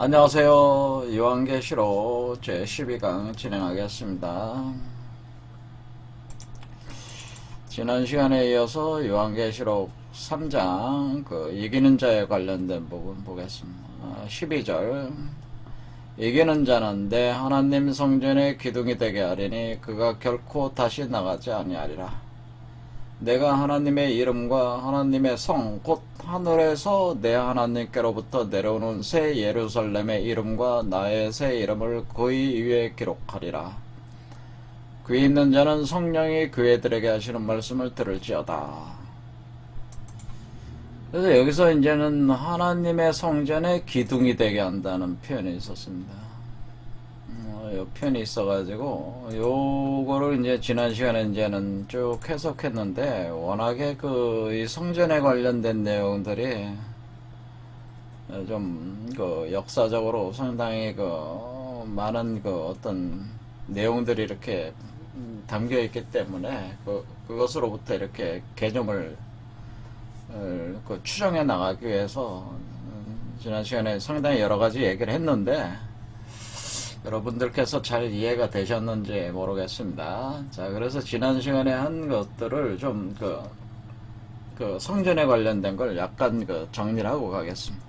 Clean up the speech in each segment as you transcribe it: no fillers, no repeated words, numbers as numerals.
안녕하세요. 요한계시록 제12강 진행하겠습니다. 지난 시간에 이어서 요한계시록 3장 이기는 자에 관련된 부분 보겠습니다. 12절 이기는 자는 내 하나님 성전의 기둥이 되게 하리니 그가 결코 다시 나가지 아니하리라. 내가 하나님의 이름과 하나님의 성 곧 하늘에서 내 하나님께로부터 내려오는 새 예루살렘의 이름과 나의 새 이름을 그의 위에 기록하리라. 귀 있는 자는 성령이 그애들에게 하시는 말씀을 들을지어다. 그래서 여기서 이제는 하나님의 성전의 기둥이 되게 한다는 표현이 있었습니다. 요 표현이 있어가지고 요거를 이제 지난 시간에 이제는 쭉 해석했는데 워낙에 이 성전에 관련된 내용들이 좀 역사적으로 상당히 많은 어떤 내용들이 이렇게 담겨 있기 때문에 그것으로부터 이렇게 개념을 추정해 나가기 위해서 지난 시간에 상당히 여러 가지 얘기를 했는데 여러분들께서 잘 이해가 되셨는지 모르겠습니다. 자, 그래서 지난 시간에 한 것들을 좀 성전에 관련된 걸 약간 정리를 하고 가겠습니다.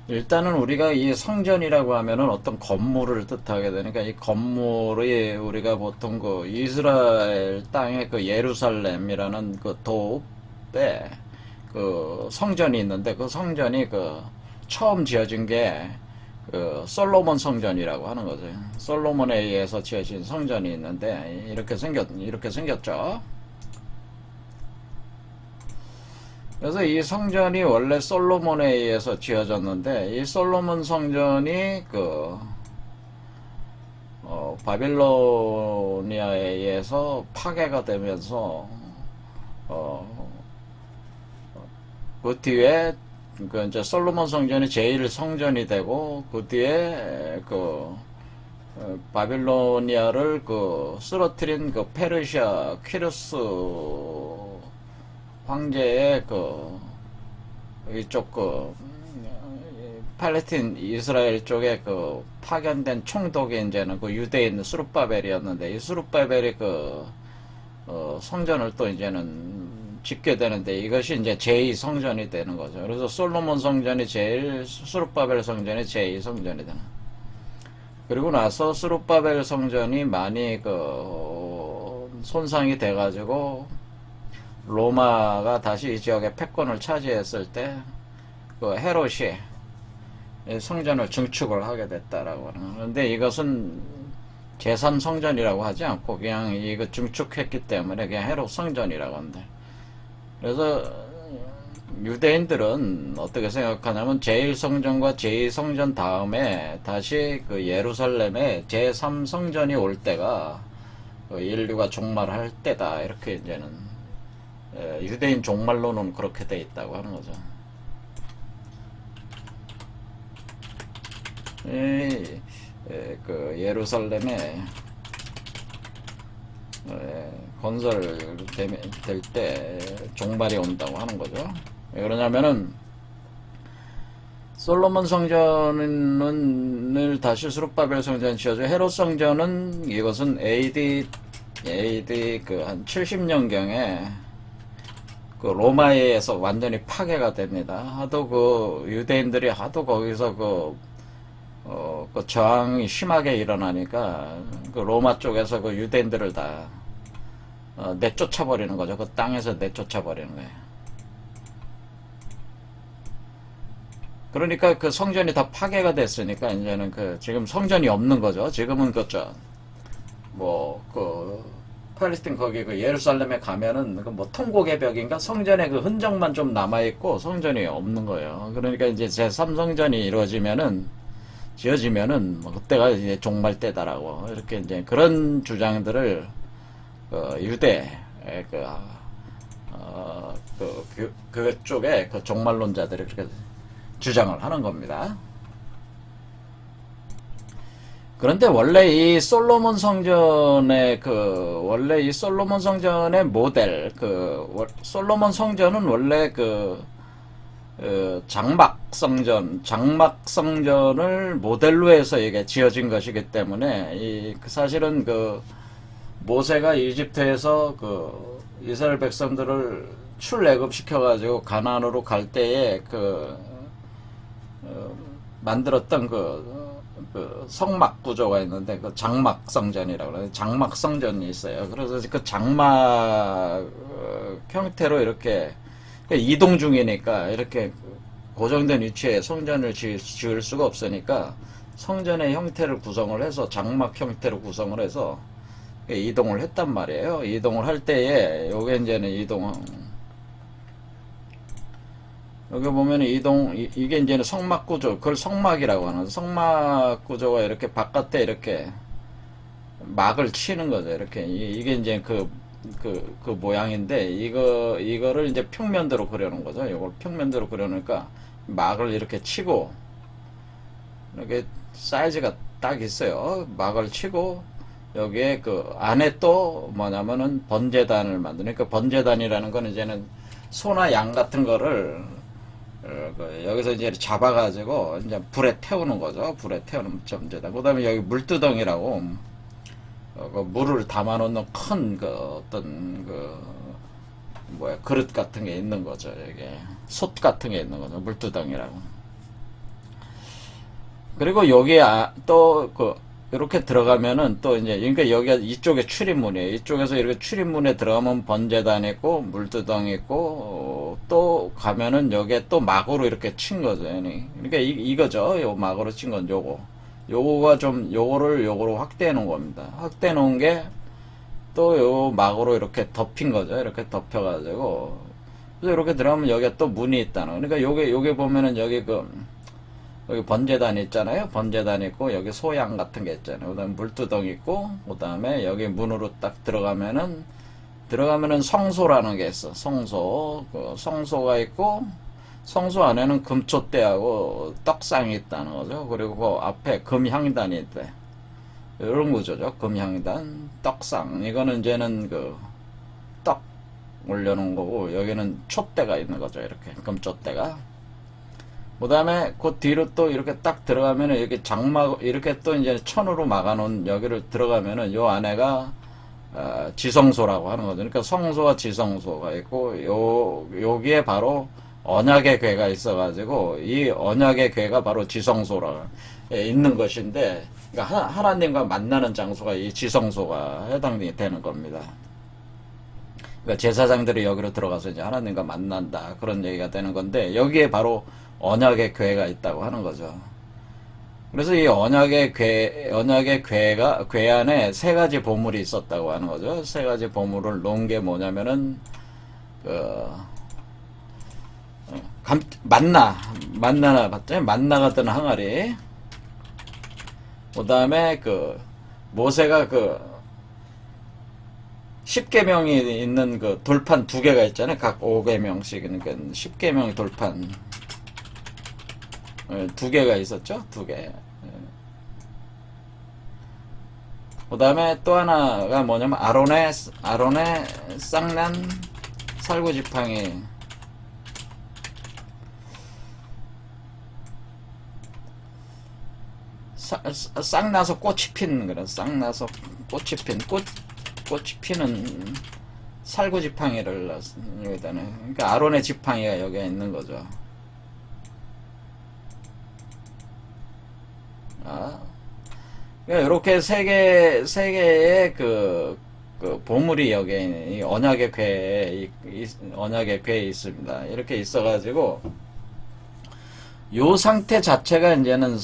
일단은 우리가 이 성전이라고 하면은 어떤 건물을 뜻하게 되니까 이 건물이 우리가 보통 이스라엘 땅의 예루살렘이라는 도읍에 성전이 있는데 그 성전이 처음 지어진 게 솔로몬 성전이라고 하는 거죠. 솔로몬에 의해서 지어진 성전이 있는데 이렇게 생겼죠. 그래서 이 성전이 원래 솔로몬에 의해서 지어졌는데 이 솔로몬 성전이 바빌로니아에 의해서 파괴가 되면서 그 뒤에 이제 솔로몬 성전이 제일 성전이 되고 그 뒤에 바빌로니아를 쓰러뜨린 페르시아 퀴루스 황제의 이쪽 팔레스틴 이스라엘 쪽에 파견된 총독이 이제는 유대인 수룹바벨이었는데 이 수룹바벨이 성전을 또 이제는 짓게 되는데 이것이 이제 제2성전이 되는 거죠. 그래서 솔로몬 성전이 제일, 수룹바벨 성전이 제2성전이 되는. 그리고 나서 수룹바벨 성전이 많이 손상이 돼가지고 로마가 다시 이 지역에 패권을 차지했을 때 헤롯이 성전을 증축을 하게 됐다라고 하는. 그런데 이것은 제3성전이라고 하지 않고 그냥 이거 증축했기 때문에 그냥 헤롯 성전이라고 한다. 그래서 유대인들은 어떻게 생각하냐면 제1성전과 제2성전 다음에 다시 예루살렘에 제3성전이 올 때가 인류가 종말할 때다 이렇게 이제는 유대인 종말론은 그렇게 돼 있다고 하는 거죠. 예루살렘에 건설될 때 종말이 온다고 하는 거죠. 왜 그러냐면은 솔로몬 성전을 다시 수룹바벨 성전 지어줘. 헤롯 성전은 이것은 AD 한 70년경에 로마에 의해서 완전히 파괴가 됩니다. 하도 유대인들이 하도 거기서 저항이 심하게 일어나니까 로마 쪽에서 유대인들을 다 내쫓아버리는 거죠. 그 땅에서 내쫓아버리는 거예요. 그러니까 성전이 다 파괴가 됐으니까 이제는 지금 성전이 없는 거죠. 지금은 팔레스틴 거기 예루살렘에 가면은 통곡의 벽인가 성전의 흔적만 좀 남아있고 성전이 없는 거예요. 그러니까 이제 제3성전이 지어지면은 그때가 이제 종말 때다라고 이렇게 이제 그런 주장들을 유대 그쪽에 종말론자들이 그렇게 주장을 하는 겁니다. 그런데 원래 이 솔로몬 성전의 모델 솔로몬 성전은 원래 장막성전을 모델로 해서 이게 지어진 것이기 때문에, 사실은 모세가 이집트에서 이스라엘 백성들을 출애굽시켜가지고 가나안으로 갈 때에 만들었던 성막 구조가 있는데, 장막성전이라고 그래요. 장막성전이 있어요. 그래서 장막 형태로 이렇게 이동 중이니까 이렇게 고정된 위치에 성전을 지을 수가 없으니까 성전의 형태를 구성을 해서 장막 형태로 구성을 해서 이동을 했단 말이에요. 이동을 할 때에 요게 이제는 여기 보면 이게 이제는 성막 구조, 그걸 성막이라고 하는, 성막 구조가 이렇게 바깥에 이렇게 막을 치는 거죠. 이렇게 이게 이제 그 모양인데, 이거를 이제 평면대로 그려놓은 거죠. 이걸 평면대로 그려놓으니까 막을 이렇게 치고, 이렇게 사이즈가 딱 있어요. 막을 치고, 여기에 안에 또 뭐냐면은 번제단을 만드니까, 번제단이라는 건 이제는 소나 양 같은 거를 여기서 이제 잡아가지고 이제 불에 태우는 거죠. 불에 태우는 번제단. 그 다음에 여기 물두덩이라고, 물을 담아놓는 큰 그릇 같은 게 있는 거죠. 이게 솥 같은 게 있는 거죠. 물두덩이라고. 그리고 여기에 또 이렇게 들어가면은 또 이제, 그러니까 여기가 이쪽에 출입문이에요. 이쪽에서 이렇게 출입문에 들어가면 번제단 있고 물두덩이 있고, 또 가면은 여기에 또 막으로 이렇게 친 거죠. 그러니까 이거죠. 요 막으로 친 건 요거가 좀 요거로 확대해 놓은 겁니다. 확대해 놓은 게 또 요 막으로 이렇게 덮인 거죠. 이렇게 덮여가지고, 그래서 이렇게 들어가면 여기에 또 문이 있다는. 그러니까 요게 보면은 여기 번제단 있잖아요. 번제단 있고, 여기 소양 같은 게 있잖아요. 그 다음에 물두덩이 있고, 그 다음에 여기 문으로 딱 들어가면은 성소라는 게 있어. 성소가 있고, 성소 안에는 금촛대하고 떡상이 있다는 거죠. 그리고 그 앞에 금향단이 있대. 이런 구조죠. 금향단, 떡상. 이거는 이제는 떡 올려놓은 거고, 여기는 촛대가 있는 거죠. 이렇게. 금촛대가. 그 다음에 그 뒤로 또 이렇게 딱 들어가면은 여기 장막, 이렇게 또 이제 천으로 막아놓은 여기를 들어가면은 요 안에가 지성소라고 하는 거죠. 그러니까 성소와 지성소가 있고, 여기에 바로 언약의 궤가 있어가지고, 이 언약의 궤가 바로 지성소라 있는 것인데, 그러니까 하나님과 만나는 장소가 이 지성소가 해당이 되는 겁니다. 그러니까 제사장들이 여기로 들어가서 이제 하나님과 만난다, 그런 얘기가 되는 건데, 여기에 바로 언약의 궤가 있다고 하는 거죠. 그래서 이 언약의 궤 안에 세 가지 보물이 있었다고 하는 거죠. 세 가지 보물을 놓은 게 뭐냐면은, 만나나 봤죠? 만나가 뜬 항아리. 그 다음에 모세가 10계명이 있는 돌판 2개가 있잖아요. 각 5계명씩. 그러니까 10계명 돌판 2개가 있었죠. 2개. 그 다음에 또 하나가 뭐냐면 아론의 쌍난 살구지팡이. 쌍나서 꽃이 핀, 그런 쌍나서 꽃이 피는 살구지팡이를 여기다는. 그러니까 아론의 지팡이가 여기에 있는 거죠. 이렇게 세 개의 보물이 여기에, 이 언약의 궤에 있습니다. 이렇게 있어가지고, 요 상태 자체가 이제는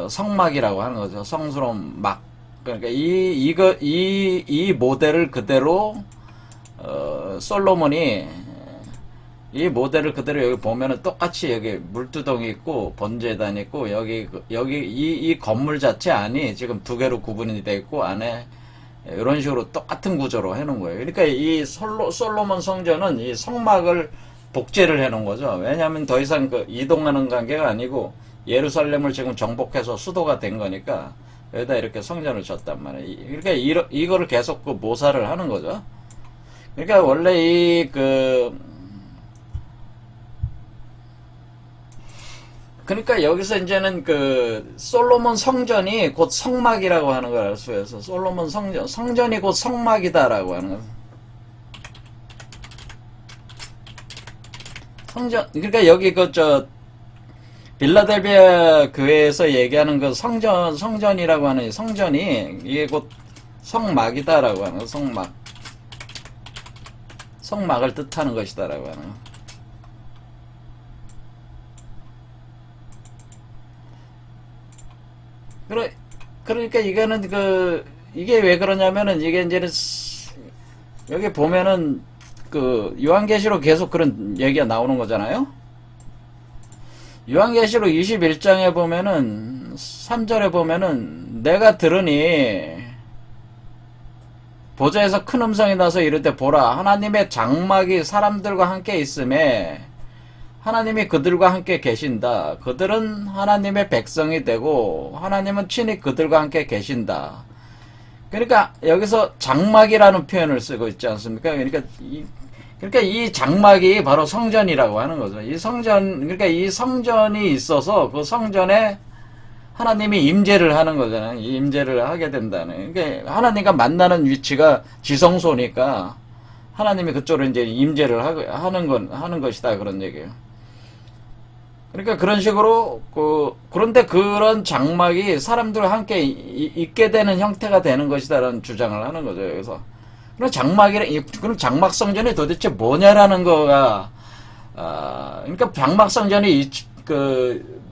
성막이라고 하는 거죠. 성스러운 막. 그러니까 이 모델을 그대로, 솔로몬이 이 모델을 그대로 여기 보면은 똑같이 여기 물두덩이 있고 번제단 있고, 여기 이 건물 자체 안이 지금 2개로 구분이 되어 있고, 안에 이런 식으로 똑같은 구조로 해놓은 거예요. 그러니까 이 솔로몬 성전은 이 성막을 복제를 해놓은 거죠. 왜냐하면 더 이상 이동하는 관계가 아니고 예루살렘을 지금 정복해서 수도가 된 거니까 여기다 이렇게 성전을 졌단 말이에요. 그러니까 이거를 계속 모사를 하는 거죠. 그러니까 원래 그러니까 여기서 이제는 그 솔로몬 성전이 곧 성막이라고 하는 걸 알 수 있어서 솔로몬 성전이 곧 성막이다라고 하는 거. 성전 그러니까 여기 빌라델비아 교회에서 얘기하는 그 성전이라고 하는 성전이 이게 곧 성막이다라고 하는 거. 성막을 뜻하는 것이다라고 하는 거. 그러니까 이거는 이게 왜 그러냐면은 이게 이제는 여기 보면은 요한계시록 계속 그런 얘기가 나오는 거잖아요. 요한계시록 21장에 보면은 3절에 보면은 내가 들으니 보좌에서 큰 음성이 나서 이르되 보라 하나님의 장막이 사람들과 함께 있음에 하나님이 그들과 함께 계신다. 그들은 하나님의 백성이 되고 하나님은 친히 그들과 함께 계신다. 그러니까 여기서 장막이라는 표현을 쓰고 있지 않습니까? 그러니까 이 장막이 바로 성전이라고 하는 거죠. 그러니까 이 성전이 있어서 그 성전에 하나님이 임재를 하는 거잖아요. 임재를 하게 된다는. 그러니까 하나님과 만나는 위치가 지성소니까 하나님이 그쪽으로 이제 임재를 하는 것이다. 그런 얘기예요. 그러니까 그런 식으로 그런데 그런 장막이 사람들과 함께 있게 되는 형태가 되는 것이다라는 주장을 하는 거죠. 그래서 그럼 장막 성전이 도대체 뭐냐라는 거가 그러니까 장막 성전이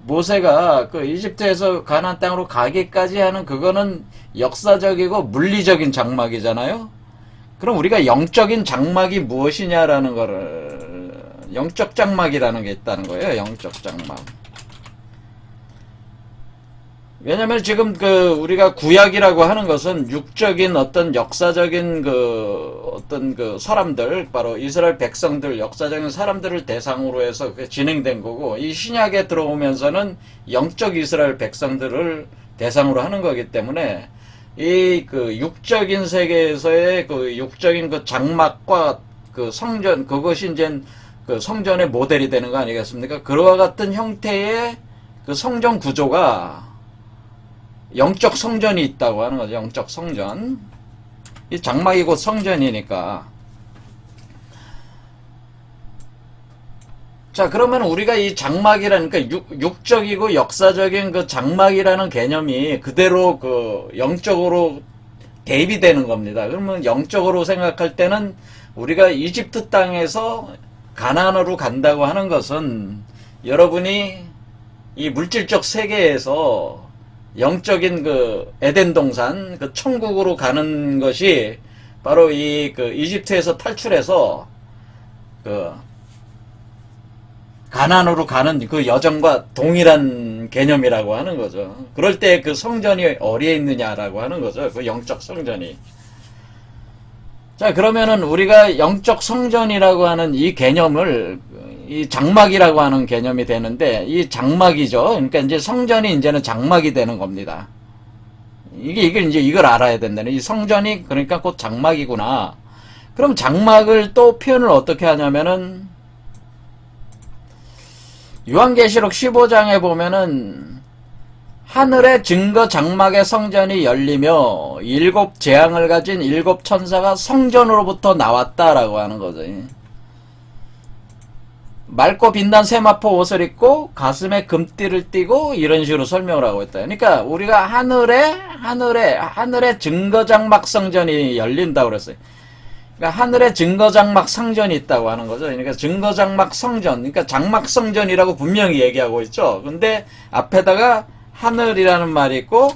모세가 이집트에서 가나안 땅으로 가기까지 하는 그거는 역사적이고 물리적인 장막이잖아요. 그럼 우리가 영적인 장막이 무엇이냐라는 거를 영적 장막이라는 게 있다는 거예요. 영적 장막. 왜냐면 지금 우리가 구약이라고 하는 것은 육적인 어떤 역사적인 어떤 사람들, 바로 이스라엘 백성들, 역사적인 사람들을 대상으로 해서 진행된 거고, 이 신약에 들어오면서는 영적 이스라엘 백성들을 대상으로 하는 거기 때문에, 이 육적인 세계에서의 육적인 장막과 성전, 그것이 이제 성전의 모델이 되는 거 아니겠습니까? 그와 같은 형태의 성전 구조가 영적 성전이 있다고 하는 거죠. 영적 성전. 이 장막이 곧 성전이니까. 자, 그러면 우리가 이 장막이라니까 육적이고 역사적인 장막이라는 개념이 그대로 영적으로 대입이 되는 겁니다. 그러면 영적으로 생각할 때는 우리가 이집트 땅에서 가나안으로 간다고 하는 것은 여러분이 이 물질적 세계에서 영적인 에덴 동산, 천국으로 가는 것이 바로 이 이집트에서 탈출해서 가나안으로 가는 그 여정과 동일한 개념이라고 하는 거죠. 그럴 때 성전이 어디에 있느냐라고 하는 거죠. 영적 성전이. 자, 그러면은 우리가 영적 성전이라고 하는 이 개념을 이 장막이라고 하는 개념이 되는데, 이 장막이죠. 그러니까 이제 성전이 이제는 장막이 되는 겁니다. 이걸 알아야 된다는. 이 성전이 그러니까 곧 장막이구나. 그럼 장막을 또 표현을 어떻게 하냐면은, 요한계시록 15장에 보면은, 하늘의 증거 장막의 성전이 열리며, 7 재앙을 가진 7 천사가 성전으로부터 나왔다라고 하는 거죠. 맑고 빛난 세마포 옷을 입고 가슴에 금띠를 띠고 이런 식으로 설명을 하고 있다. 그러니까 우리가 하늘의 증거장막 성전이 열린다고 그랬어요. 그러니까 하늘의 증거장막 성전이 있다고 하는 거죠. 그러니까 증거장막 성전, 그러니까 장막 성전이라고 분명히 얘기하고 있죠. 근데 앞에다가 하늘이라는 말이 있고,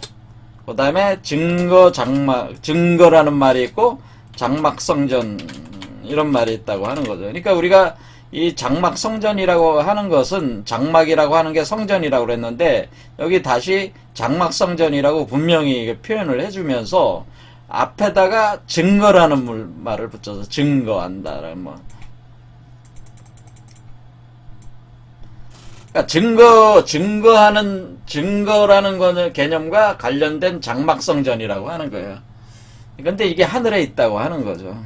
그 다음에 증거라는 말이 있고, 장막 성전 이런 말이 있다고 하는 거죠. 그러니까 우리가 이 장막 성전이라고 하는 것은 장막이라고 하는 게 성전이라고 그랬는데 여기 다시 장막 성전이라고 분명히 표현을 해주면서 앞에다가 증거라는 말을 붙여서 증거한다라는 뭐. 그러니까 증거라는 거는 개념과 관련된 장막 성전이라고 하는 거예요. 근데 이게 하늘에 있다고 하는 거죠.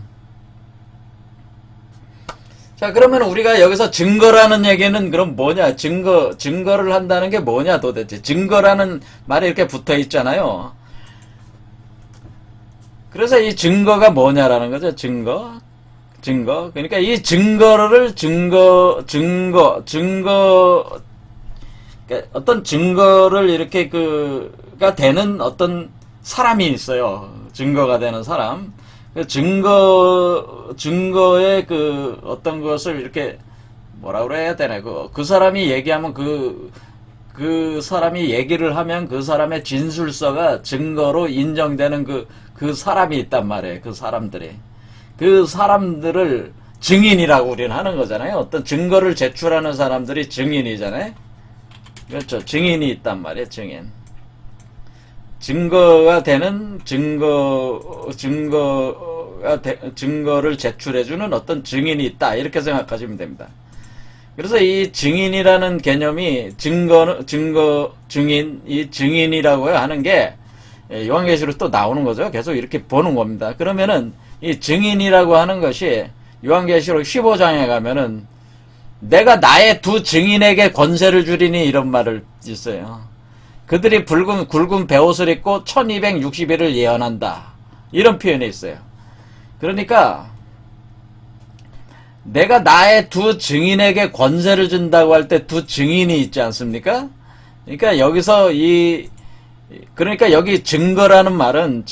자, 그러면 우리가 여기서 증거라는 얘기는 그럼 뭐냐? 증거를 한다는 게 뭐냐 도대체? 증거라는 말이 이렇게 붙어 있잖아요. 그래서 이 증거가 뭐냐라는 거죠. 증거. 그러니까 이 그러니까 어떤 증거를 이렇게 가 되는 어떤 사람이 있어요. 증거가 되는 사람. 그 증거의 어떤 것을 이렇게 뭐라 그래야 되나, 그 사람이 얘기하면 그 사람이 얘기를 하면 그 사람의 진술서가 증거로 인정되는 그 사람이 있단 말이에요. 그 사람들을 증인이라고 우리는 하는 거잖아요. 어떤 증거를 제출하는 사람들이 증인이잖아요. 그렇죠. 증인이 있단 말이에요. 증거가 되는 증거를 제출해주는 어떤 증인이 있다. 이렇게 생각하시면 됩니다. 그래서 이 증인이라는 개념이 증인, 이 증인이라고 하는 게 요한계시록 또 나오는 거죠. 계속 이렇게 보는 겁니다. 그러면은 이 증인이라고 하는 것이 요한계시록 15장에 가면은 내가 나의 두 증인에게 권세를 주리니 이런 말을 있어요. 그들이 굵은 베옷을 입고 1260일을 예언한다. 이런 표현이 있어요. 그러니까 내가 나의 두 증인에게 권세를 준다고 할 때 두 증인이 있지 않습니까? 그러니까 여기서 그러니까 여기 증거라는 말은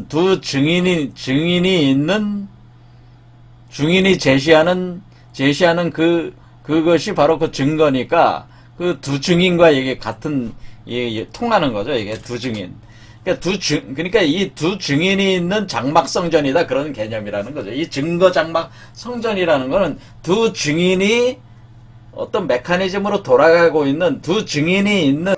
두 증인이 제시하는 그것이 바로 그 증거니까 그 두 증인과 이게 같은 통하는 거죠. 이게 두 증인. 그러니까 이 두 증인이 있는 장막 성전이다, 그런 개념이라는 거죠. 이 증거 장막 성전이라는 거는 두 증인이 어떤 메커니즘으로 돌아가고 있는 두 증인이 있는